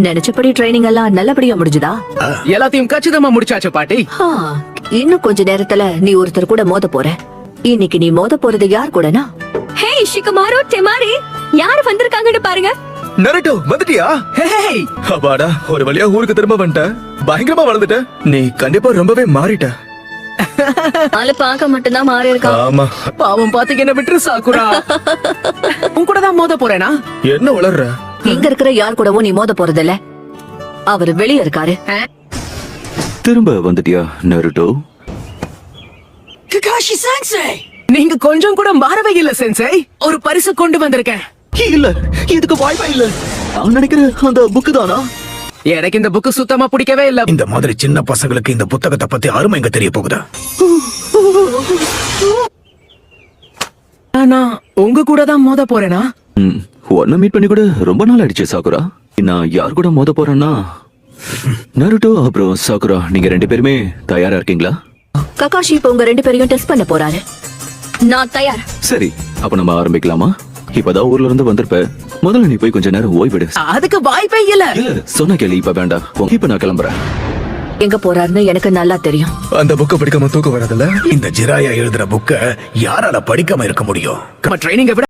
நினைச்சபடி ட்ரைனிங் எல்லாம் நல்லபடியா முடிஞ்சுதா? எல்லாத்தையும் கச்சிதமா முடிச்சாச்சு பாட்டி. இன்னும் கொஞ்ச நேரத்துல நீ ஒருத்தர் கூட மோத போற. இன்னைக்கு நீ மோத போறது யார் கூடனா? ஹே ஷிகமாரு டெமாரி, யார் வந்திருக்காங்கன்னு பாருங்க. நருட்டோ வந்துட்டியா? ஹேய், அப்பாடா, ஒரு வழியா ஊருக்கு திரும்ப வந்துட்ட. பயங்கரமா வளர்ந்துட்ட. நீ கண்டிப்பா ரொம்பவே மாறிட்ட. ஆளு பார்க்க மட்டும்தான் மாறி இருக்கா. ஆமா. பாவம் பாத்தீங்க என்ன விட்டுரு சாக்குரா. உன் கூட தான் மோத போறேனா? என்ன வளர்ற? இங்க இருக்கிற யார் கூடவும் நீ மோத போறதில்ல. அவர் வெளியே இருக்காரு. திரும்ப வந்துட்டியா நருட்டோ? ககாஷி சென்சை, நீங்க கொஞ்சம் கூட மாறவே இல்ல சென்சை. ஒரு பரிசு கொண்டு வந்திருக்கேன். இல்ல, இதுக்கு வாய்ப்பே இல்ல. நான் நினைக்கிறேன் அந்த புக்கு தானா? எனக்கு இந்த புக்கு சுத்தமா பிடிக்கவே இல்ல. இந்த மாதிரி சின்ன பசங்களுக்கு இந்த புத்தகத்தை பத்தி அருமை எங்க தெரிய போகுதா? நான் உங்க கூட தான் மோத போறேனா? உன்னை மீட் பண்ணி கூட ரொம்ப நாள் ஆயிடுச்சு சாக்குரா. நான் யார் கூட மோத போறேன்னா நருட்டோ அப்புறம் சாக்குரா, நீங்க 2 பேருமே தயாரா இருக்கீங்களா? ககாஷி இப்ப உங்க 2 பேரையும் டெஸ்ட் பண்ண போறாரு. நான் தயார். சரி, அப்ப நம்ம ஆரம்பிக்கலாமா? இப்பதான் ஊர்ல இருந்து வந்திருப்ப. முதல்ல நீ போய் கொஞ்ச நேரம் ஓய்விடு. அதுக்கு வாய்ப்பே இல்ல. சொன்ன கேள்வி இப்ப வேண்டாம். இப்ப நான் கிளம்புறேன். எங்க போறாருன்னு எனக்கு நல்லா தெரியும். அந்த புக்க படிக்காம தூக்கம் வராதுல்ல? இந்த ஜிராயா எழுதுற புக்க யாரால படிக்காம இருக்க முடியும்? நம்ம ட்ரைனிங்க விட